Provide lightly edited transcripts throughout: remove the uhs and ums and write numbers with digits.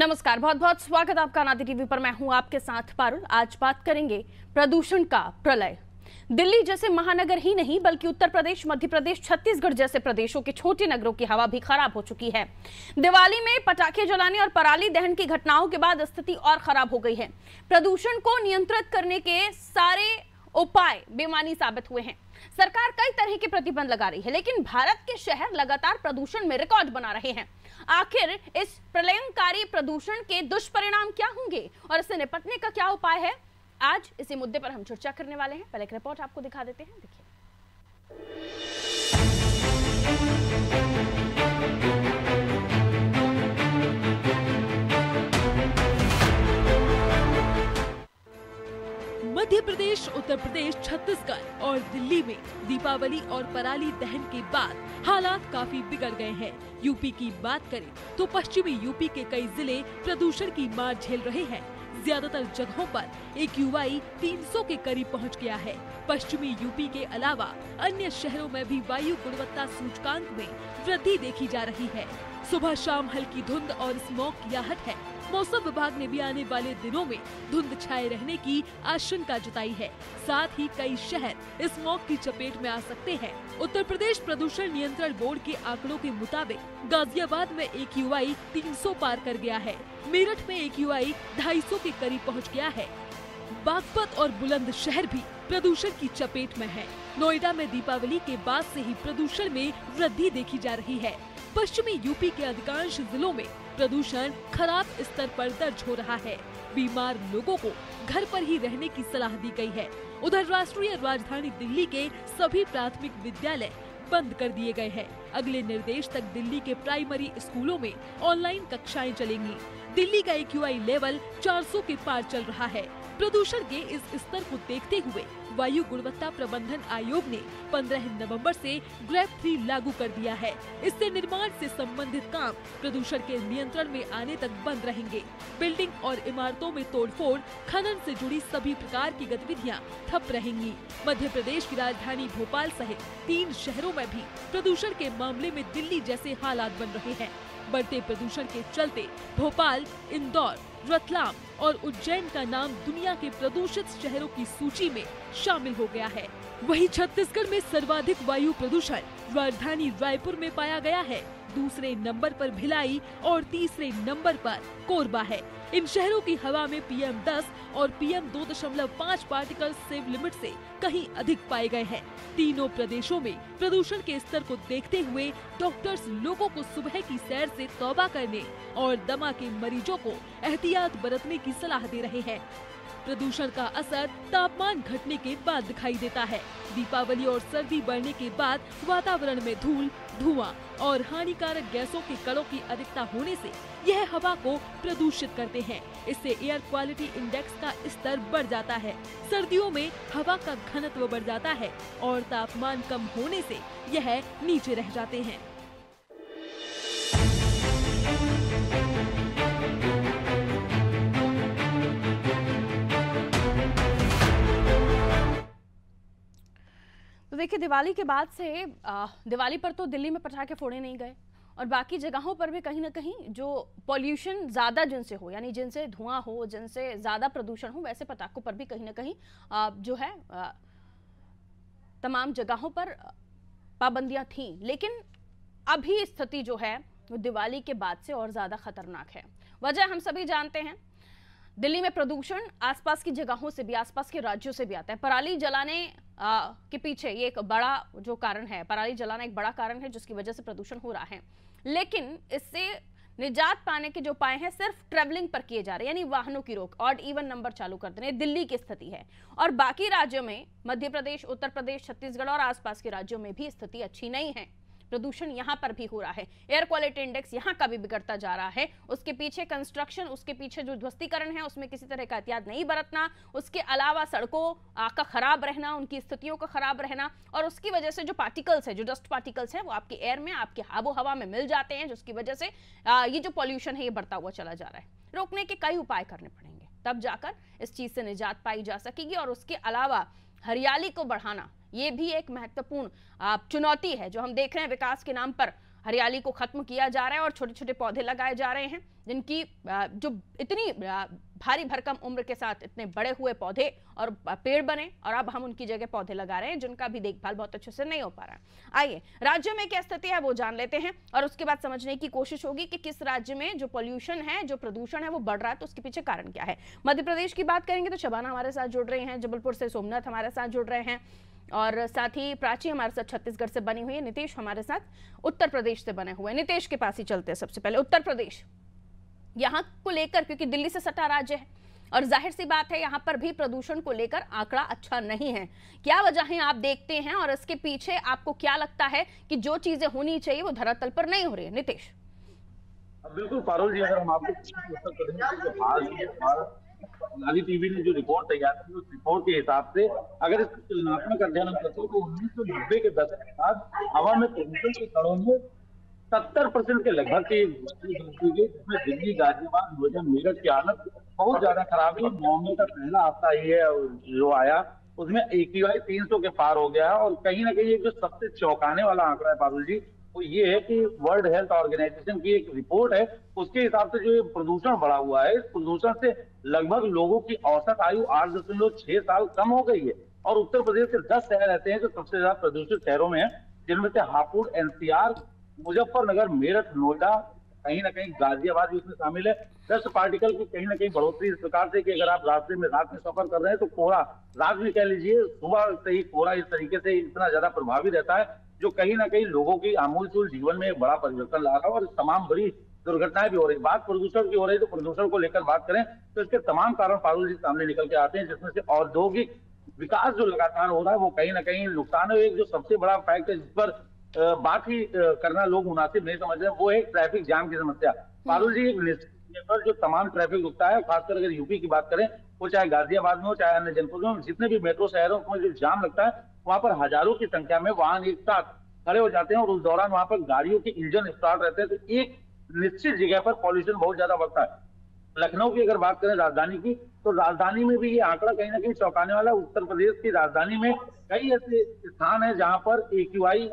नमस्कार, बहुत बहुत स्वागत आपका नादी टीवी पर। मैं हूं आपके साथ पारुल। आज बात करेंगे प्रदूषण का प्रलय। दिल्ली जैसे महानगर ही नहीं बल्कि उत्तर प्रदेश, मध्य प्रदेश, छत्तीसगढ़ जैसे प्रदेशों के छोटे नगरों की हवा भी खराब हो चुकी है। दिवाली में पटाखे जलाने और पराली दहन की घटनाओं के बाद स्थिति और खराब हो गई है। प्रदूषण को नियंत्रित करने के सारे उपाय बेमानी साबित हुए हैं। सरकार कई तरह के प्रतिबंध लगा रही है, लेकिन भारत के शहर लगातार प्रदूषण में रिकॉर्ड बना रहे हैं। आखिर इस प्रलयंकारी प्रदूषण के दुष्परिणाम क्या होंगे और इससे निपटने का क्या उपाय है, आज इसी मुद्दे पर हम चर्चा करने वाले हैं। पहले एक रिपोर्ट आपको दिखा देते हैं, देखिए। मध्य प्रदेश, उत्तर प्रदेश, छत्तीसगढ़ और दिल्ली में दीपावली और पराली दहन के बाद हालात काफी बिगड़ गए हैं। यूपी की बात करें तो पश्चिमी यूपी के कई जिले प्रदूषण की मार झेल रहे हैं। ज्यादातर जगहों पर AQI 300 के करीब पहुंच गया है। पश्चिमी यूपी के अलावा अन्य शहरों में भी वायु गुणवत्ता सूचकांक में वृद्धि देखी जा रही है। सुबह शाम हल्की धुंध और स्मॉग की आहट है। मौसम विभाग ने भी आने वाले दिनों में धुंध छाए रहने की आशंका जताई है। साथ ही कई शहर स्मॉग की चपेट में आ सकते हैं। उत्तर प्रदेश प्रदूषण नियंत्रण बोर्ड के आंकड़ों के मुताबिक गाजियाबाद में AQI 300 पार कर गया है। मेरठ में AQI 250 के करीब पहुंच गया है। बागपत और बुलंदशहर भी प्रदूषण की चपेट में है। नोएडा में दीपावली के बाद से ही प्रदूषण में वृद्धि देखी जा रही है। पश्चिमी यूपी के अधिकांश जिलों में प्रदूषण खराब स्तर पर दर्ज हो रहा है। बीमार लोगों को घर पर ही रहने की सलाह दी गई है। उधर राष्ट्रीय राजधानी दिल्ली के सभी प्राथमिक विद्यालय बंद कर दिए गए हैं। अगले निर्देश तक दिल्ली के प्राइमरी स्कूलों में ऑनलाइन कक्षाएं चलेंगी। दिल्ली का AQI लेवल 400 के पार चल रहा है। प्रदूषण के इस स्तर को देखते हुए वायु गुणवत्ता प्रबंधन आयोग ने 15 नवंबर से ग्रेड 3 लागू कर दिया है। इससे निर्माण से संबंधित काम प्रदूषण के नियंत्रण में आने तक बंद रहेंगे। बिल्डिंग और इमारतों में तोड़फोड़, खनन से जुड़ी सभी प्रकार की गतिविधियां ठप रहेंगी। मध्य प्रदेश की राजधानी भोपाल सहित 3 शहरों में भी प्रदूषण के मामले में दिल्ली जैसे हालात बन रहे हैं। बढ़ते प्रदूषण के चलते भोपाल, इंदौर, रतलाम और उज्जैन का नाम दुनिया के प्रदूषित शहरों की सूची में शामिल हो गया है। वहीं छत्तीसगढ़ में सर्वाधिक वायु प्रदूषण राजधानी रायपुर में पाया गया है। दूसरे नंबर पर भिलाई और तीसरे नंबर पर कोरबा है। इन शहरों की हवा में PM10 और PM 2.5 पार्टिकल सेव लिमिट से कहीं अधिक पाए गए हैं। तीनों प्रदेशों में प्रदूषण के स्तर को देखते हुए डॉक्टर्स लोगों को सुबह की सैर से तौबा करने और दमा के मरीजों को एहतियात बरतने की सलाह दे रहे हैं। प्रदूषण का असर तापमान घटने के बाद दिखाई देता है। दीपावली और सर्दी बढ़ने के बाद वातावरण में धूल, धुआं और हानिकारक गैसों के कणों की अधिकता होने से यह हवा को प्रदूषित करते हैं। इससे एयर क्वालिटी इंडेक्स का स्तर बढ़ जाता है। सर्दियों में हवा का घनत्व बढ़ जाता है और तापमान कम होने से यह नीचे रह जाते हैं। तो देखिए, दिवाली के बाद से दिवाली पर तो दिल्ली में पटाखे फोड़े नहीं गए और बाकी जगहों पर भी कहीं ना कहीं जो पॉल्यूशन ज़्यादा जिनसे हो, यानी जिनसे धुआं हो, जिनसे ज़्यादा प्रदूषण हो, वैसे पटाखों पर भी कहीं ना कहीं जो है तमाम जगहों पर पाबंदियां थीं। लेकिन अभी स्थिति जो है वो दिवाली के बाद से और ज़्यादा खतरनाक है। वजह हम सभी जानते हैं। दिल्ली में प्रदूषण आसपास की जगहों से भी, आसपास के राज्यों से भी आता है। पराली जलाने के पीछे ये एक बड़ा जो कारण है, पराली जलाना एक बड़ा कारण है जिसकी वजह से प्रदूषण हो रहा है। लेकिन इससे निजात पाने के जो उपाय हैं सिर्फ ट्रेवलिंग पर किए जा रहे हैं, यानी वाहनों की रोक, ऑड इवन नंबर चालू कर देने। दिल्ली की स्थिति है और बाकी राज्यों में, मध्य प्रदेश, उत्तर प्रदेश, छत्तीसगढ़ और आसपास के राज्यों में भी स्थिति अच्छी नहीं है। प्रदूषण यहाँ पर भी हो रहा है। एयर क्वालिटी इंडेक्स यहाँ का भी बिगड़ता जा रहा है। उसके पीछे कंस्ट्रक्शन, उसके पीछे जो ध्वस्तीकरण है उसमें किसी तरह का एहतियात नहीं बरतना, उसके अलावा सड़कों का खराब रहना, उनकी स्थितियों का खराब रहना, और उसकी वजह से जो पार्टिकल्स है, जो डस्ट पार्टिकल्स है, वो आपके एयर में, आपके आबो हवा में मिल जाते हैं, जिसकी वजह से ये जो पॉल्यूशन है ये बढ़ता हुआ चला जा रहा है। रोकने के कई उपाय करने पड़ेंगे, तब जाकर इस चीज से निजात पाई जा सकेगी। और उसके अलावा हरियाली को बढ़ाना ये भी एक महत्वपूर्ण चुनौती है जो हम देख रहे हैं। विकास के नाम पर हरियाली को खत्म किया जा रहा है और छोटे छोटे पौधे लगाए जा रहे हैं, जिनकी जो इतनी भारी भरकम उम्र के साथ इतने बड़े हुए पौधे और पेड़ बने, और अब हम उनकी जगह पौधे लगा रहे हैं जिनका भी देखभाल बहुत अच्छे से नहीं हो पा रहा है। आइए राज्य में क्या स्थिति है वो जान लेते हैं और उसके बाद समझने की कोशिश होगी कि किस राज्य में जो पॉल्यूशन है, जो प्रदूषण है वो बढ़ रहा है, तो उसके पीछे कारण क्या है। मध्य प्रदेश की बात करेंगे तो शबाना हमारे साथ जुड़ रहे हैं, जबलपुर से सोमनाथ हमारे साथ जुड़ रहे हैं, और साथ ही प्राची हमारे साथ छत्तीसगढ़ से बनी हुई है, नीतीश हमारे साथ उत्तर प्रदेश से बने हुए हैं। नीतीश के पास ही चलते हैं। सबसे पहले उत्तर प्रदेश, यहाँ को लेकर, क्योंकि दिल्ली से सटा राज्य है और जाहिर सी बात है यहाँ पर भी प्रदूषण को लेकर आंकड़ा अच्छा नहीं है। क्या वजह आप देखते हैं और इसके पीछे आपको क्या लगता है कि जो चीजें होनी चाहिए वो धरातल पर नहीं हो रही है? नीतीश। बिल्कुल पारुल जी, अगर हम आपको उत्तर प्रदेश के जो हाल है, नाली टीवी ने जो रिपोर्ट तैयार की, उस रिपोर्ट के हिसाब से अगर इसका तुलनात्मक अध्ययन हम करते हैं तो 1990 के दशक के बाद हवा में प्रदूषण के कणों में 70% के लगभग की जिसमें दिल्ली, गाजियाबाद, नोएडा, मेरठ की हालत बहुत ज्यादा खराब है। नवंबर का पहला हफ्ता ये जो आया उसमें AQI 300 के पार हो गया, और कहीं ना कहीं एक जो सबसे चौंकाने वाला आंकड़ा है पारुल जी, वो ये है कि वर्ल्ड हेल्थ ऑर्गेनाइजेशन की एक रिपोर्ट है, उसके हिसाब से जो प्रदूषण बढ़ा हुआ है, इस प्रदूषण से लगभग लोगों की औसत आयु 8.6 साल कम हो गई है। और उत्तर प्रदेश के 10 शहर ऐसे हैं जो सबसे ज्यादा प्रदूषित शहरों में है, जिनमें से हापुड़, NCR, मुजफ्फरनगर, मेरठ, नोएडा, कहीं ना कहीं गाजियाबाद भी उसमें शामिल है। डस्ट पार्टिकल की कहीं ना कहीं बढ़ोतरी इस प्रकार से कि अगर आप रास्ते में रात में सफर कर रहे हैं तो कोहरा, रात में कह लीजिए सुबह से ही कोहरा इस तरीके से इतना ज्यादा प्रभावी रहता है जो कहीं ना कहीं लोगों की आमूलचूल जीवन में एक बड़ा परिवर्तन ला रहा है, और तमाम बड़ी दुर्घटनाएं भी हो रही। बात प्रदूषण की हो रही है तो प्रदूषण को लेकर बात करें तो इसके तमाम कारण पारुल जी सामने निकल के आते हैं, जिसमें से औद्योगिक विकास जो लगातार हो रहा है वो कहीं ना कहीं नुकसान है। एक जो सबसे बड़ा फैक्ट है जिस पर बात ही करना लोग मुनासिब नहीं समझ रहे, वो है ट्रैफिक जाम की समस्या। पारुल जी, एक निश्चित पर जो तमाम ट्रैफिक रुकता है, खासकर अगर यूपी की बात करें, वो चाहे गाजियाबाद में हो चाहे अन्य जनपदों में, जितने भी मेट्रो शहरों में जो जाम लगता है वहां पर हजारों की संख्या में वाहन एक साथ खड़े हो जाते हैं और उस दौरान वहां पर गाड़ियों के इंजन स्टार्ट रहते हैं, तो एक निश्चित जगह पर पॉल्यूशन बहुत ज्यादा बढ़ता है। लखनऊ की अगर बात करें राजधानी की, तो राजधानी में भी ये आंकड़ा कहीं ना कहीं चौंकाने वाला। उत्तर प्रदेश की राजधानी में कई ऐसे स्थान है जहां पर AQI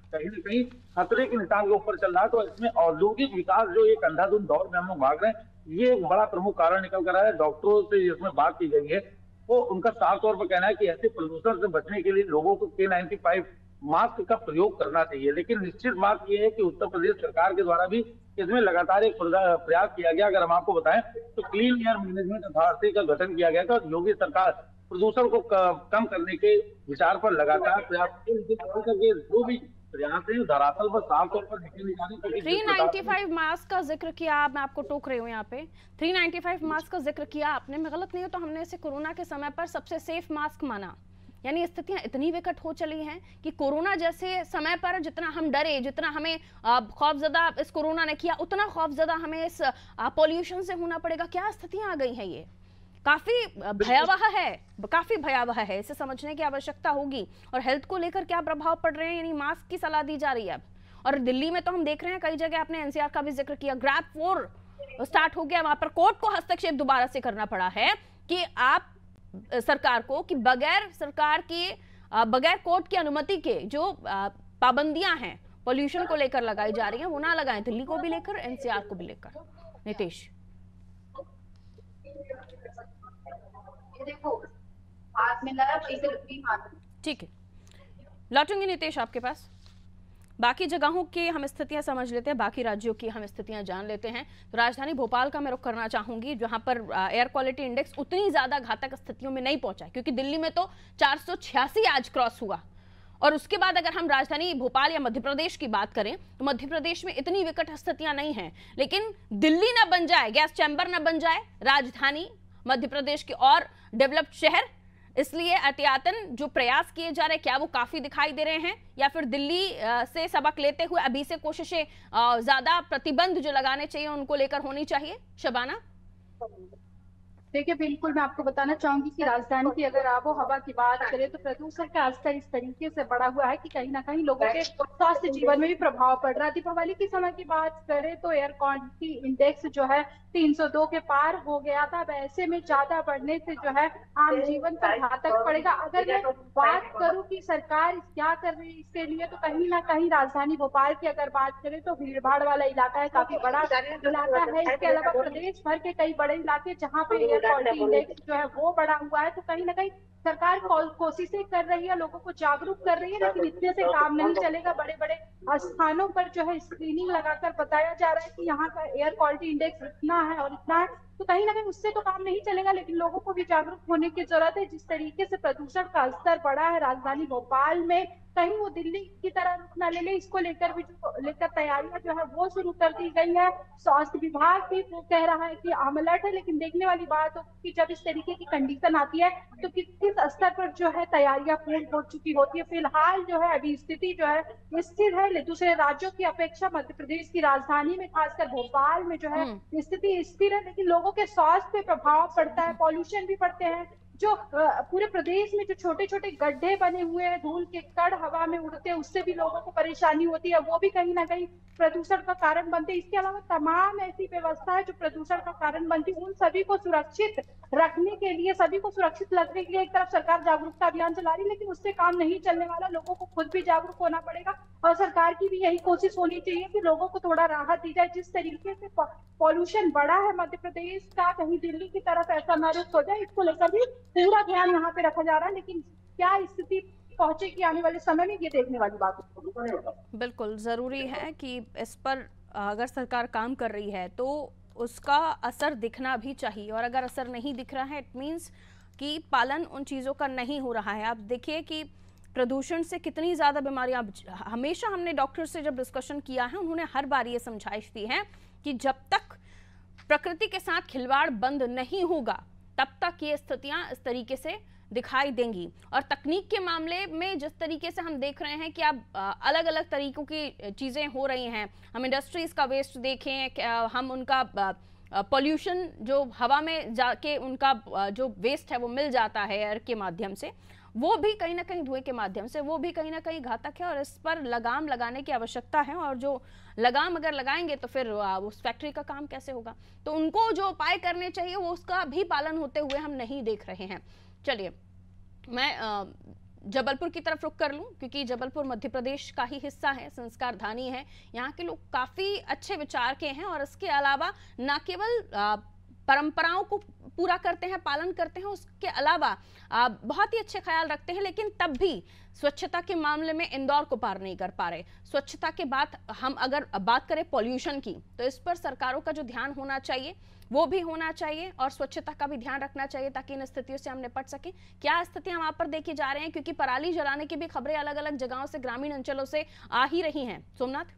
कहीं ना कहीं खतरे के निशान के ऊपर चल रहा है। तो इसमें औद्योगिक विकास जो एक अंधाधुंध दौर में हम लोग भाग रहे हैं, ये एक बड़ा प्रमुख कारण निकल कर आया है। डॉक्टरों से जिसमें बात की गई है वो उनका साफ तौर पर कहना है कि ऐसे प्रदूषण से बचने के लिए लोगों को K95 मास्क का प्रयोग करना चाहिए। लेकिन निश्चित बात यह है कि उत्तर प्रदेश सरकार के द्वारा भी इसमें लगातार एक प्रयास किया गया। अगर हम आपको बताएं तो क्लीन एयर मैनेजमेंट अथॉरिटी का गठन किया गया था। योगी सरकार प्रदूषण को कम करने के विचार पर लगातार प्रयास जो भी प्रयास है धरातल पर साफ तौर पर निकल जाने। 395 मास्क का जिक्र किया, मैं आपको टोक रही हूँ यहाँ पे। 395 मास्क का जिक्र किया आपने, मैं गलत नहीं हो तो हमने इसे कोरोना के समय पर सबसे सेफ मास्क माना। यानी स्थितियां इतनी विकट हो चली हैं कि कोरोना जैसे समय पर जितना हम डरे, जितना हमें खौफजदा इस कोरोना ने किया, उतना खौफजदा हमें इस पॉल्यूशन से होना पड़ेगा। क्या स्थितियां आ गई हैं, ये काफी भयावह है, काफी भयावह है। इसे समझने की आवश्यकता होगी। और हेल्थ को लेकर क्या प्रभाव पड़ रहे हैं, यानी मास्क की सलाह दी जा रही है अब। और दिल्ली में तो हम देख रहे हैं कई जगह, आपने NCR का भी जिक्र किया, ग्रैब 4 स्टार्ट हो गया, वहां पर कोर्ट को हस्तक्षेप दोबारा से करना पड़ा है कि आप सरकार को कि बगैर कोर्ट की अनुमति के जो पाबंदियां हैं पोल्यूशन को लेकर लगाई जा रही हैं वो ना लगाएं, दिल्ली को भी लेकर NCR को भी लेकर। नीतीश, ठीक है, लौटूंगी नीतीश आपके पास। बाकी जगहों की हम स्थितियां समझ लेते हैं, बाकी राज्यों की हम स्थितियां जान लेते हैं। तो राजधानी भोपाल का मैं रुख करना चाहूंगी, जहां पर एयर क्वालिटी इंडेक्स उतनी ज्यादा घातक स्थितियों में नहीं पहुंचा, क्योंकि दिल्ली में तो 486 आज क्रॉस हुआ। और उसके बाद अगर हम राजधानी भोपाल या मध्य प्रदेश की बात करें तो मध्य प्रदेश में इतनी विकट स्थितियां नहीं हैं। लेकिन दिल्ली ना बन जाए, गैस चैम्बर ना बन जाए राजधानी मध्य प्रदेश के और डेवलप्ड शहर, इसलिए एहतियातन जो प्रयास किए जा रहे हैं क्या वो काफी दिखाई दे रहे हैं, या फिर दिल्ली से सबक लेते हुए अभी से कोशिशें ज्यादा प्रतिबंध जो लगाने चाहिए उनको लेकर होनी चाहिए? शबाना, देखिए, बिल्कुल मैं आपको बताना चाहूंगी कि राजधानी की अगर आबो हवा की बात करें तो प्रदूषण का स्तर इस तरीके से बढ़ा हुआ है कि कहीं ना कहीं लोगों के स्वास्थ्य जीवन में भी प्रभाव पड़ रहा है। दीपावली के समय की बात करें तो एयर क्वालिटी इंडेक्स जो है 302 के पार हो गया था। अब ऐसे में ज्यादा बढ़ने से जो है आम जीवन पर घातक पड़ेगा। अगर मैं बात करूं कि सरकार क्या कर रही है इसके लिए, तो कहीं ना कहीं राजधानी भोपाल की अगर बात करें तो भीड़ भाड़ वाला इलाका है, काफी बड़ा इलाका है। इसके अलावा प्रदेश भर के कई बड़े इलाके जहाँ पे एयर क्वालिटी इंडेक्स जो है वो बढ़ा हुआ है। तो कहीं ना कहीं सरकार कोशिशें कर रही है, लोगों को जागरूक कर रही है, लेकिन इतने से काम नहीं चलेगा। बड़े बड़े स्थानों पर जो है स्क्रीनिंग लगाकर बताया जा रहा है कि यहाँ का एयर क्वालिटी इंडेक्स इतना है और इतना है, तो कहीं ना कहीं उससे तो काम नहीं चलेगा, लेकिन लोगों को भी जागरूक होने की जरूरत है। जिस तरीके से प्रदूषण का स्तर बढ़ा है राजधानी भोपाल में, कहीं वो दिल्ली की तरह रुख न ले, इसको लेकर भी लेकर तैयारियां जो है वो शुरू कर दी गई है। स्वास्थ्य विभाग भी वो कह रहा है कि अलर्ट है, लेकिन देखने वाली बात हो कि जब इस तरीके की कंडीशन आती है तो किस स्तर पर जो है तैयारियां पूर्ण हो चुकी होती है। फिलहाल जो है अभी स्थिति जो है स्थिर है। दूसरे राज्यों की अपेक्षा मध्य प्रदेश की राजधानी में खासकर भोपाल में जो है स्थिति स्थिर है, लेकिन लोगों के स्वास्थ्य पे प्रभाव पड़ता है, पॉल्यूशन भी पड़ते हैं। जो पूरे प्रदेश में जो छोटे छोटे गड्ढे बने हुए हैं, धूल के कण हवा में उड़ते हैं, उससे भी लोगों को परेशानी होती है, वो भी कहीं ना कहीं प्रदूषण का कारण बनते हैं। इसके अलावा तमाम ऐसी व्यवस्था है जो प्रदूषण का कारण बनती है। उन सभी को सुरक्षित रखने के लिए, सभी को सुरक्षित रखने के लिए एक तरफ सरकार जागरूकता अभियान चला रही है, लेकिन उससे काम नहीं चलने वाला। लोगों को खुद भी जागरूक होना पड़ेगा और सरकार की भी यही कोशिश होनी चाहिए कि लोगों को थोड़ा राहत दी जाए। जिस तरीके से पॉल्यूशन बढ़ा है मध्य प्रदेश का, कहीं दिल्ली की तरफ ऐसा न रुख हो जाए, इसको लेकर भी पूरा ध्यान यहाँ पे रखा जा रहा है। लेकिन क्या स्थिति पहुंचेगी आने वाले समय में, ये देखने वाली बात है। बिल्कुल जरूरी है कि इस पर अगर सरकार काम कर रही है तो उसका असर दिखना भी चाहिए, और अगर असर नहीं दिख रहा है इट मीन्स कि पालन उन चीज़ों का नहीं हो रहा है। आप देखिए कि प्रदूषण से कितनी ज़्यादा बीमारियां, हमेशा हमने डॉक्टर से जब डिस्कशन किया है उन्होंने हर बार ये समझाइश दी है कि जब तक प्रकृति के साथ खिलवाड़ बंद नहीं होगा तब तक ये स्थितियां इस तरीके से दिखाई देंगी। और तकनीक के मामले में जिस तरीके से हम देख रहे हैं कि अब अलग अलग तरीकों की चीज़ें हो रही हैं, हम इंडस्ट्रीज का वेस्ट देखें, हम उनका पॉल्यूशन जो हवा में जाके उनका जो वेस्ट है वो मिल जाता है एयर के माध्यम से, वो भी कहीं ना कहीं धुएं के माध्यम से, वो भी कहीं ना कहीं घातक है और इस पर लगाम लगाने की आवश्यकता है। और जो लगाम अगर लगाएंगे तो फिर उस फैक्ट्री का काम कैसे होगा, तो उनको जो उपाय करने चाहिए वो उसका भी पालन होते हुए हम नहीं देख रहे हैं। चलिए मैं जबलपुर की तरफ रुख कर लूं, क्योंकि जबलपुर मध्य प्रदेश का ही हिस्सा है, संस्कार धानी है, यहाँ के लोग काफ़ी अच्छे विचार के हैं और इसके अलावा न केवल परंपराओं को पूरा करते हैं, पालन करते हैं, उसके अलावा बहुत ही अच्छे ख्याल रखते हैं, लेकिन तब भी स्वच्छता के मामले में इंदौर को पार नहीं कर पा रहे। स्वच्छता के बाद हम अगर बात करें पॉल्यूशन की, तो इस पर सरकारों का जो ध्यान होना चाहिए वो भी होना चाहिए और स्वच्छता का भी ध्यान रखना चाहिए ताकि इन स्थितियों से हम निपट सकें। क्या स्थितियां वहां पर देखी जा रहे हैं, क्योंकि पराली जलाने की भी खबरें अलग अलग जगहों से, ग्रामीण अंचलों से आ ही रही हैं। सोमनाथ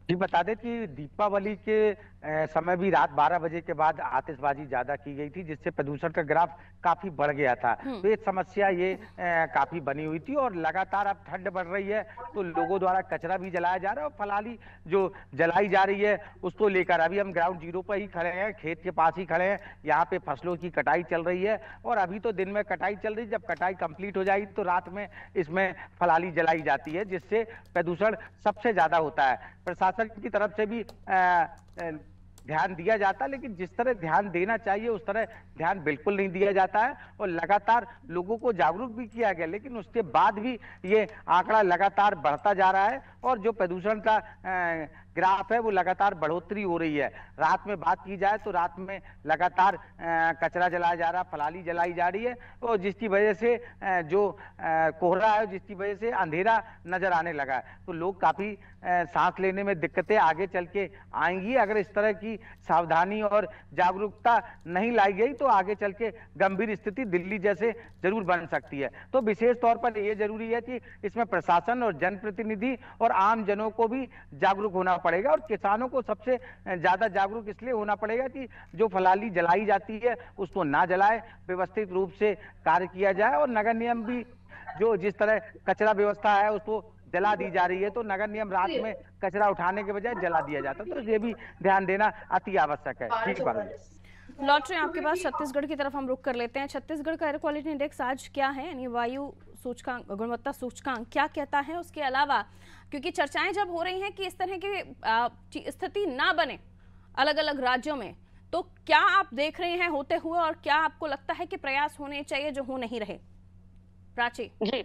जी बता दें कि दीपावली के समय भी रात 12 बजे के बाद आतिशबाजी ज्यादा की गई थी, जिससे प्रदूषण का ग्राफ काफी बढ़ गया था। तो एक समस्या ये काफी बनी हुई थी और लगातार अब ठंड बढ़ रही है तो लोगों द्वारा कचरा भी जलाया जा रहा है और फलाली जो जलाई जा रही है उसको लेकर अभी हम ग्राउंड जीरो पर ही खड़े हैं, खेत के पास ही खड़े हैं। यहाँ पे फसलों की कटाई चल रही है और अभी तो दिन में कटाई चल रही है, जब कटाई कंप्लीट हो जाएगी तो रात में इसमें फलाली जलाई जाती है, जिससे प्रदूषण सबसे ज्यादा होता है। प्रशासन की तरफ से भी ध्यान दिया जाता है, लेकिन जिस तरह ध्यान देना चाहिए उस तरह ध्यान बिल्कुल नहीं दिया जाता है और लगातार लोगों को जागरूक भी किया गया, लेकिन उसके बाद भी ये आंकड़ा लगातार बढ़ता जा रहा है और जो प्रदूषण का ग्राफ है वो लगातार बढ़ोतरी हो रही है। रात में बात की जाए तो रात में लगातार कचरा जलाया जा रहा, फलाली जलाई जा रही है और जिसकी वजह से जो कोहरा है, जिसकी वजह से अंधेरा नजर आने लगा है। तो लोग काफी सांस लेने में दिक्कतें आगे चल के आएंगी अगर इस तरह की सावधानी और जागरूकता नहीं लाई गई तो आगे चल के गंभीर स्थिति दिल्ली जैसे जरूर बन सकती है। तो विशेष तौर पर यह जरूरी है कि इसमें प्रशासन और जनप्रतिनिधि और आम जनों को भी जागरूक होना पड़ेगा और किसानों को सबसे ज्यादा जागरूक इसलिए होना पड़ेगा कि जो फलाली जलाई जाती है उसको ना जलाए, व्यवस्थित रूप से कार्य किया जाए और नगर निगम भी जो जिस तरह कचरा व्यवस्था है उसको जला दी जा रही है तो नगर निगम रात में कचरा उठाने के बजाय जला दिया जाता है, तो ये भी ध्यान देना अति आवश्यक है। ठीक बात। लौट रहे हैं आपके पास छत्तीसगढ़ की तरफ हम रुख कर लेते हैं। छत्तीसगढ़ का एयर क्वालिटी इंडेक्स आज क्या है, यानी वायु सूचकांक, गुणवत्ता सूचकांक क्या कहता है? उसके अलावा क्योंकि चर्चाएं जब हो रही हैं कि इस तरह की स्थिति ना बने अलग अलग राज्यों में, तो क्या आप देख रहे हैं होते हुए और क्या आपको लगता है कि प्रयास होने चाहिए जो हो नहीं रहे? प्राची जी,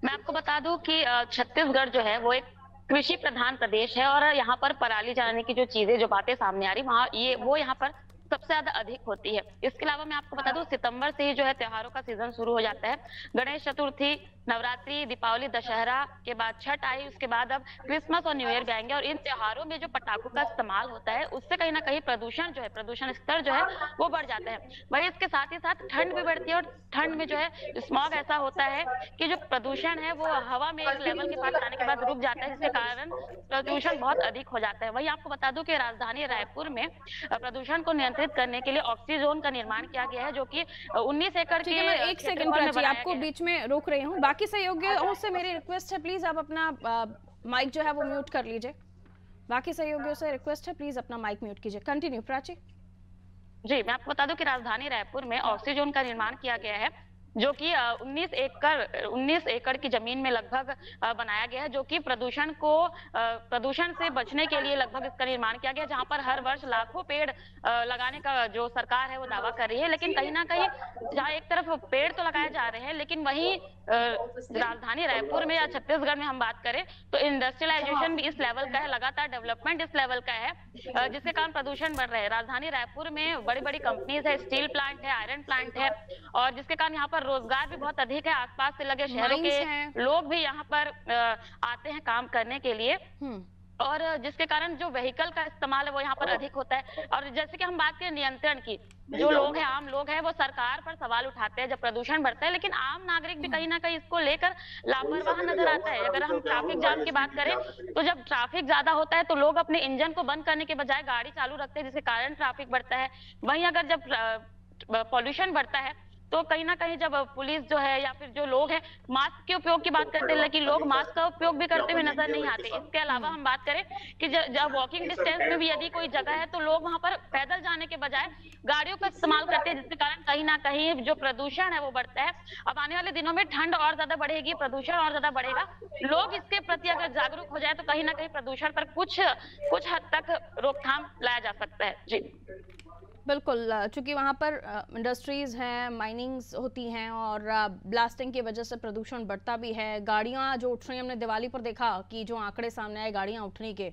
मैं आपको बता दूं कि छत्तीसगढ़ जो है वो एक कृषि प्रधान प्रदेश है और यहाँ पर पराली जलाने की जो चीजें, जो बातें सामने आ रही वो यहाँ पर सबसे ज्यादा अधिक होती है। इसके अलावा मैं आपको बता दूं, सितंबर से ही जो है त्योहारों का सीजन शुरू हो जाता है। गणेश चतुर्थी, नवरात्रि, दीपावली, दशहरा के बाद छठ आई, उसके बाद अब क्रिसमस और न्यू ईयर भी आएंगे और इन त्योहारों में जो पटाखों का इस्तेमाल होता है उससे कहीं ना कहीं प्रदूषण जो है, प्रदूषण स्तर जो है वो बढ़ जाता है। वहीं इसके साथ ही साथ ठंड भी बढ़ती है और ठंड में जो है स्मॉग ऐसा होता है कि जो प्रदूषण है वो हवा में एक लेवल के पास आने के बाद रुक जाता है, जिसके कारण प्रदूषण बहुत अधिक हो जाता है। वहीं आपको बता दूं कि राजधानी रायपुर में प्रदूषण को नियंत्रित करने के लिए ऑक्सीजोन का निर्माण किया गया है, जो कि 19 एकड़ के। एक सेकंड प्राची, आपको बीच में रोक रही हूँ। बाकी सहयोगियों से मेरी रिक्वेस्ट है, प्लीज आप अपना माइक जो है वो म्यूट कर लीजिए। बाकी सहयोगियों से रिक्वेस्ट है, प्लीज अपना माइक म्यूट कीजिए। कंटिन्यू प्राची। जी, मैं आपको बता दूं कि राजधानी रायपुर में ऑक्सीजोन का निर्माण किया गया है, जो कि 19 एकड़ की जमीन में लगभग बनाया गया है, जो कि प्रदूषण से बचने के लिए लगभग इसका निर्माण किया गया, जहां पर हर वर्ष लाखों पेड़ लगाने का जो सरकार है वो दावा कर रही है। लेकिन कहीं ना कहीं जहां एक तरफ पेड़ तो लगाए जा रहे हैं, लेकिन वहीं राजधानी रायपुर में या छत्तीसगढ़ में हम बात करें तो इंडस्ट्रियलाइजेशन भी इस लेवल का है, लगातार डेवलपमेंट इस लेवल का है, जिसके कारण प्रदूषण बढ़ रहा है। राजधानी रायपुर में बड़ी बड़ी कंपनीज है, स्टील प्लांट है, आयरन प्लांट है, और जिसके कारण यहाँ पर रोजगार भी बहुत अधिक है। आसपास से लगे शहरों के लोग भी यहाँ पर आते हैं काम करने के लिए, और जिसके कारण जो व्हीकल का इस्तेमाल है वो यहाँ पर अधिक होता है। और जैसे कि हम बात करें नियंत्रण की, जो लोग हैं, आम लोग हैं, वो सरकार पर सवाल उठाते हैं जब प्रदूषण बढ़ता है, लेकिन आम नागरिक भी कहीं ना कहीं इसको लेकर लापरवाह नजर आता है। अगर हम ट्रैफिक जाम की बात करें तो जब ट्रैफिक ज्यादा होता है तो लोग अपने इंजन को बंद करने के बजाय गाड़ी चालू रखते हैं, जिसके कारण ट्रैफिक बढ़ता है। वहीं अगर जब पॉल्यूशन बढ़ता है तो कहीं ना कहीं जब पुलिस जो है या फिर जो लोग हैं मास्क के उपयोग की बात करते हैं, लेकिन लोग मास्क का उपयोग भी करते हुए नजर नहीं आते। इसके अलावा हम बात करें कि जब वॉकिंग डिस्टेंस में भी यदि कोई जगह है तो लोग वहां पर पैदल जाने के बजाय गाड़ियों का इस्तेमाल करते हैं, जिसके कारण कहीं ना कहीं जो प्रदूषण है वो बढ़ता है। अब आने वाले दिनों में ठंड और ज्यादा बढ़ेगी, प्रदूषण और ज्यादा बढ़ेगा। लोग इसके प्रति अगर जागरूक हो जाए तो कहीं ना कहीं प्रदूषण पर कुछ हद तक रोकथाम लाया जा सकता है। जी बिल्कुल, चूंकि वहाँ पर इंडस्ट्रीज हैं, माइनिंग्स होती हैं और ब्लास्टिंग की वजह से प्रदूषण बढ़ता भी है। गाड़ियाँ जो उठ रही हैं, हमने दिवाली पर देखा कि जो आंकड़े सामने आए गाड़ियाँ उठने के,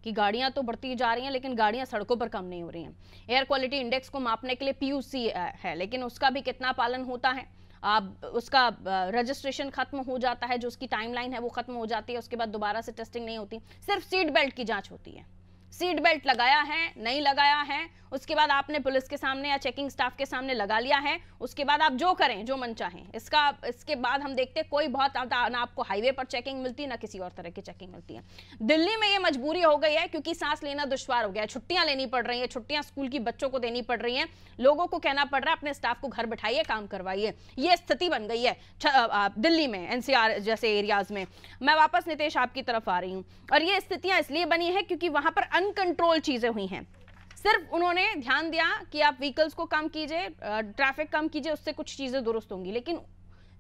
कि गाड़ियाँ तो बढ़ती जा रही हैं लेकिन गाड़ियाँ सड़कों पर कम नहीं हो रही हैं। एयर क्वालिटी इंडेक्स को मापने के लिए PUC है, लेकिन उसका भी कितना पालन होता है? उसका रजिस्ट्रेशन खत्म हो जाता है, जो उसकी टाइमलाइन है वो खत्म हो जाती है, उसके बाद दोबारा से टेस्टिंग नहीं होती। सिर्फ सीट बेल्ट की जाँच होती है। सीट बेल्ट लगाया है, नहीं लगाया है, उसके बाद आपने पुलिस के सामने या चेकिंग स्टाफ के सामने लगा लिया है, उसके बाद आप जो करें, जो मन चाहें। इसके बाद हम देखते कोई बहुत ना आपको हाईवे पर चेकिंग मिलती है ना किसी और तरह की चेकिंग मिलती है। दिल्ली में ये मजबूरी हो गई है क्योंकि सांस लेना दुश्वार हो गया है, छुट्टियां लेनी पड़ रही है, छुट्टियां स्कूल की बच्चों को देनी पड़ रही हैं, लोगों को कहना पड़ रहा है अपने स्टाफ को घर बैठाइए, काम करवाइए। ये स्थिति बन गई है दिल्ली में, NCR जैसे एरियाज में। मैं वापस नितेश आपकी तरफ आ रही हूँ, और ये स्थितियां इसलिए बनी है क्योंकि वहां पर अनकंट्रोल चीजें हुई हैं। सिर्फ उन्होंने ध्यान दिया कि आप व्हीकल्स को कम कीजिए, ट्रैफिक कम कीजिए, उससे कुछ चीजें दुरुस्त होंगी, लेकिन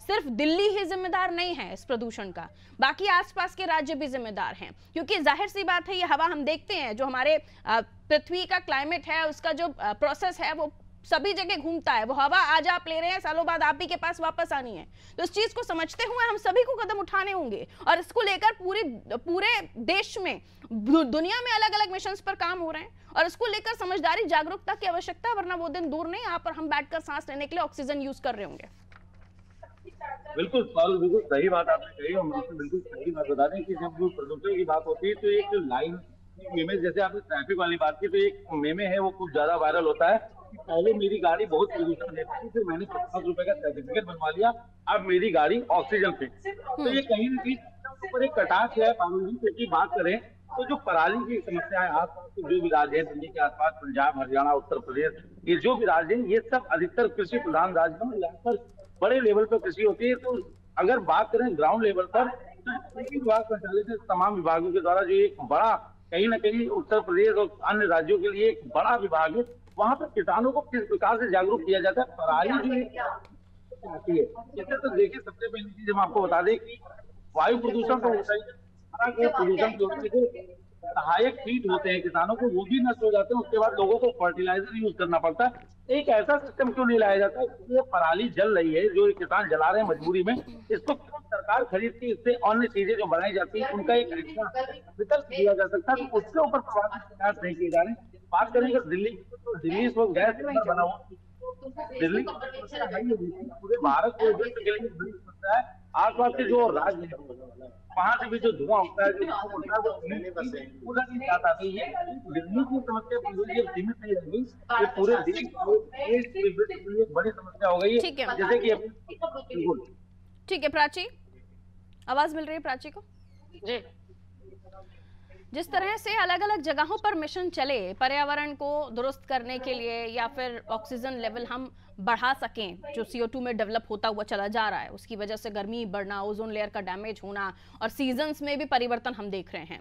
सिर्फ दिल्ली ही जिम्मेदार नहीं है इस प्रदूषण का, बाकी आसपास के राज्य भी जिम्मेदार हैं। क्योंकि जाहिर सी बात है, ये हवा हम देखते हैं, जो हमारे पृथ्वी का क्लाइमेट है, उसका जो प्रोसेस है वो सभी जगह घूमता है। वो हवा आज आप ले रहे हैं, सालों बाद आप ही के पास वापस आनी है। तो इस चीज को समझते हुए हम सभी को कदम उठाने होंगे, और इसको लेकर पूरे देश में, दुनिया में अलग अलग मिशंस पर काम हो रहे हैं, और इसको लेकर समझदारी, जागरूकता की आवश्यकता है, वरना वो दिन दूर नहीं यहाँ पर हम बैठकर सांस लेने के लिए ऑक्सीजन यूज कर रहे होंगे। बिल्कुल पारुल, बिल्कुल सही बात आपने कही, और मुझे बिल्कुल सही बात बता दें कि जब प्रदूषण की बात होती है तो एक लाइन मेमे, जैसे आपने ट्रैफिक वाली बात की, तो एक मेमे है वो कुछ ज्यादा वायरल होता है। पहले मेरी गाड़ी बहुत प्रदूषण देती थी, फिर मैंने 50 रुपए का सर्टिफिकेट बनवा लिया, अब मेरी गाड़ी ऑक्सीजन पे। तो ये कहीं ना कहीं ऊपर एक कटाक्ष है पारुल जी। क्योंकि बात करें तो जो पराली की समस्या है आसपास के जो भी राज्य है, दिल्ली के आसपास, पंजाब, हरियाणा, उत्तर प्रदेश, ये जो भी राज्य है, ये सब अधिकतर कृषि प्रधान राज्य हैं। यहाँ पर बड़े लेवल पर कृषि होती है। तो अगर बात करें ग्राउंड लेवल पर, विभाग संचालित है, तमाम विभागों के द्वारा जो एक बड़ा, कहीं ना कहीं उत्तर प्रदेश और अन्य राज्यों के लिए एक बड़ा विभाग है, वहां पर किसानों को किस प्रकार से जागरूक किया जाता है। पराली जो आती है इससे तो देखिए, सबसे पहली चीज हम आपको बता दें कि वायु प्रदूषण तो होता ही है, प्रदूषण के होते जो सहायक कीट होते हैं किसानों को, वो भी नष्ट हो जाते हैं। उसके बाद लोगों को फर्टिलाइजर यूज करना पड़ता है। एक ऐसा सिस्टम क्यों नहीं लाया जाता? ये पराली जल रही है जो किसान जला रहे हैं मजबूरी में, इसको क्यों सरकार खरीद के इससे अन्य चीजें जो बनाई जाती है उनका एक अच्छा विकल्प दिया जा सकता है, तो उसके ऊपर प्रयास नहीं किए जा रहे। बात करेंगे दिल्ली, तो दिल्ली इस वक्त गैस बना हुआ, दिल्ली पूरे भारत को के लिए बड़ी समस्या है। आसपास के जो राज्य है वहां से भी जो धुआं होता है, पूरा नहीं जाता। तो ये दिल्ली की समस्या सीमित नहीं रहेगी, ये पूरे देश की बड़ी समस्या हो गई है। जैसे कि ठीक है प्राची, आवाज मिल रही है प्राची को? जी। जिस तरह से अलग अलग जगहों पर मिशन चले पर्यावरण को दुरुस्त करने के लिए, या फिर ऑक्सीजन लेवल हम बढ़ा सकें, जो CO2 में डेवलप होता हुआ चला जा रहा है, उसकी वजह से गर्मी बढ़ना, ओजोन लेयर का डैमेज होना और सीजन्स में भी परिवर्तन हम देख रहे हैं।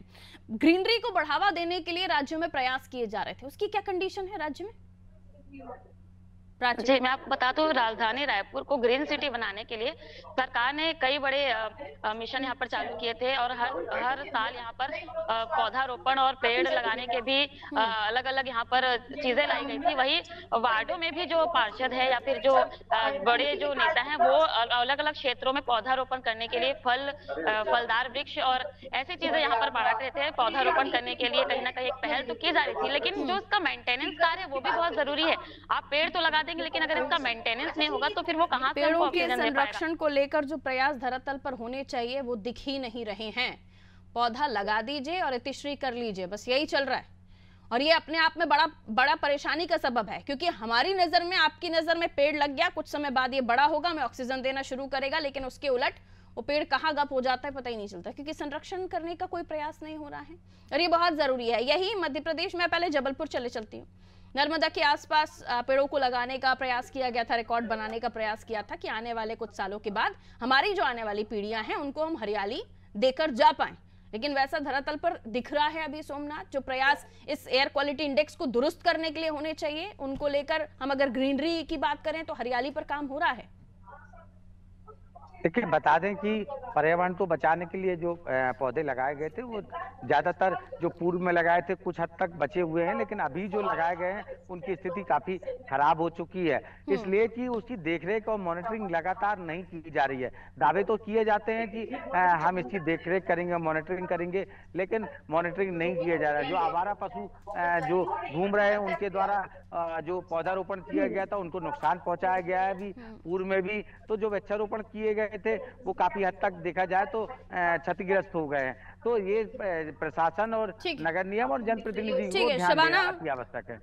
ग्रीनरी को बढ़ावा देने के लिए राज्यों में प्रयास किए जा रहे थे, उसकी क्या कंडीशन है राज्य में? जी, मैं आपको बता दूं, राजधानी रायपुर को ग्रीन सिटी बनाने के लिए सरकार ने कई बड़े मिशन यहाँ पर चालू किए थे और हर साल यहाँ पर पौधारोपण और पेड़ लगाने के भी अलग अलग यहाँ पर चीजें लाई गई थी। वही वार्डों में भी जो पार्षद है या फिर जो बड़े जो नेता हैं वो अलग अलग क्षेत्रों में पौधारोपण करने के लिए फलदार वृक्ष और ऐसी चीजें यहाँ पर बांट रहे थे। पौधारोपण करने के लिए कहीं ना कहीं एक पहल तो की जा रही थी, लेकिन जो इसका मेंटेनेंस कार्य है वो भी बहुत जरूरी है। आप पेड़ तो लगा देंगे, लेकिन अगर इसका मेंटेनेंस नहीं होगा तो फिर वो कहां से पेड़ों के संरक्षण को लेकर जो प्रयास धरातल पर होने चाहिए वो दिख ही नहीं रहे हैं। पौधा लगा दीजिए और इतिश्री कर लीजिए, बस यही चल रहा है। और ये अपने आप में बड़ा परेशानी का सबब है, क्योंकि हमारी नजर में, आपकी नजर में पेड़ लग गया, कुछ समय बाद ये बड़ा होगा, हमें ऑक्सीजन देना शुरू करेगा, लेकिन उसके उलट वो पेड़ कहाँ गप हो जाता है पता ही नहीं चलता, क्योंकि संरक्षण करने का कोई प्रयास नहीं हो रहा है। और ये बहुत जरूरी है। यही मध्य प्रदेश में, पहले जबलपुर चलती हूँ, नर्मदा के आसपास पेड़ों को लगाने का प्रयास किया गया था, रिकॉर्ड बनाने का प्रयास किया था कि आने वाले कुछ सालों के बाद हमारी जो आने वाली पीढ़ियां हैं उनको हम हरियाली देकर जा पाएं। लेकिन वैसा धरातल पर दिख रहा है अभी सोमनाथ। जो प्रयास इस एयर क्वालिटी इंडेक्स को दुरुस्त करने के लिए होने चाहिए, उनको लेकर हम अगर ग्रीनरी की बात करें तो हरियाली पर काम हो रहा है। देखिए, बता दें कि पर्यावरण को बचाने के लिए जो पौधे लगाए गए थे वो ज्यादातर जो पूर्व में लगाए थे कुछ हद तक बचे हुए हैं, लेकिन अभी जो लगाए गए हैं उनकी स्थिति काफी खराब हो चुकी है, इसलिए कि उसकी देखरेख और मॉनिटरिंग लगातार नहीं की जा रही है। दावे तो किए जाते हैं कि हम इसकी देखरेख करेंगे, मॉनिटरिंग करेंगे, लेकिन मॉनिटरिंग नहीं किया जा रहा है। जो आवारा पशु जो घूम रहे हैं उनके द्वारा जो पौधारोपण किया गया था उनको नुकसान पहुंचाया गया है अभी पूर्व में भी। तो जो वृक्षारोपण किए गए थे वो काफी हद तक देखा जाए तो क्षतिग्रस्त हो गए हैं। तो ये प्रशासन और नगर निगम और जनप्रतिनिधि को ध्यान देना की आवश्यक है।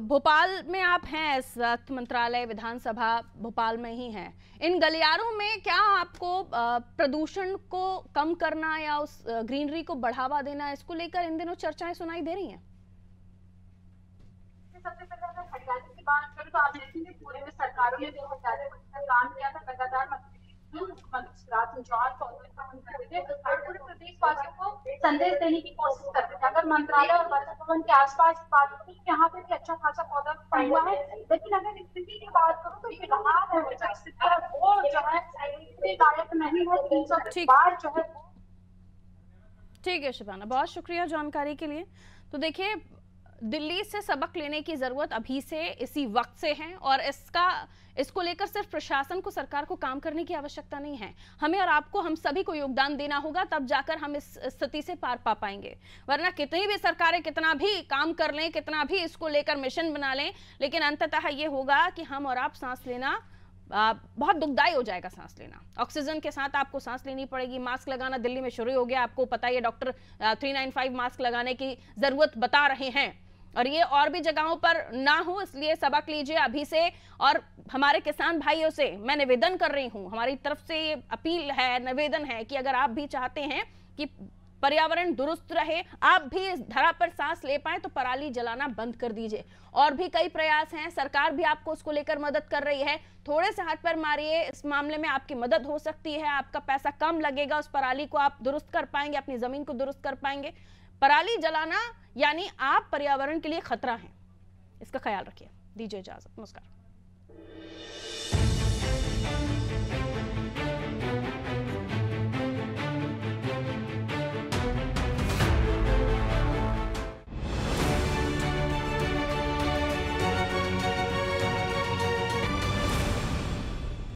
भोपाल में आप हैं इस वक्त, मंत्रालय विधानसभा भोपाल में ही है। इन गलियारों में क्या आपको प्रदूषण को कम करना या उस ग्रीनरी को बढ़ावा देना, इसको लेकर इन दिनों चर्चाएं सुनाई दे रही हैं? सबसे पहले अगर हरियाली की बात करें तो आप देखेंगे पूरे में सरकारों ने जो हरियाली का काम किया था, लगातार मुख्यमंत्री शिवराज सिंह चौहान पूरे प्रदेशवासियों को संदेश देने की कोशिश करते थे। अगर मंत्रालय और वर्षा भवन के आसपास बात करूँ तो यहाँ पे भी अच्छा खासा पौधा पड़ा हुआ है, लेकिन अगर स्थिति की बात करूँ तो फिलहाल है वो जो है लायक नहीं है। 300 बार जो है। ठीक है शबाना, बहुत शुक्रिया जानकारी के लिए। तो देखिए, दिल्ली से सबक लेने की जरूरत अभी से, इसी वक्त से है, और इसको लेकर सिर्फ प्रशासन को, सरकार को काम करने की आवश्यकता नहीं है। हमें और आपको, हम सभी को योगदान देना होगा, तब जाकर हम इस स्थिति से पार पा पाएंगे। वरना कितनी भी सरकारें कितना भी काम कर लें, कितना भी इसको लेकर मिशन बना लें, लेकिन अंततः ये होगा कि हम और आप सांस लेना बहुत दुखदायी हो जाएगा। सांस लेना, ऑक्सीजन के साथ आपको सांस लेनी पड़ेगी। मास्क लगाना दिल्ली में शुरू हो गया, आपको पता है, डॉक्टर 395 मास्क लगाने की जरूरत बता रहे हैं, और ये और भी जगहों पर ना हो, इसलिए सबक लीजिए अभी से। और हमारे किसान भाइयों से मैं निवेदन कर रही हूं, हमारी तरफ से ये अपील है, निवेदन है कि अगर आप भी चाहते हैं कि पर्यावरण दुरुस्त रहे, आप भी इस धरा पर सांस ले पाए, तो पराली जलाना बंद कर दीजिए। और भी कई प्रयास हैं, सरकार भी आपको उसको लेकर मदद कर रही है। थोड़े से हाथ पर मारिए, इस मामले में आपकी मदद हो सकती है, आपका पैसा कम लगेगा, उस पराली को आप दुरुस्त कर पाएंगे, अपनी जमीन को दुरुस्त कर पाएंगे। पराली जलाना यानी आप पर्यावरण के लिए खतरा हैं, इसका ख्याल रखिए। दीजिए इजाजत, नमस्कार।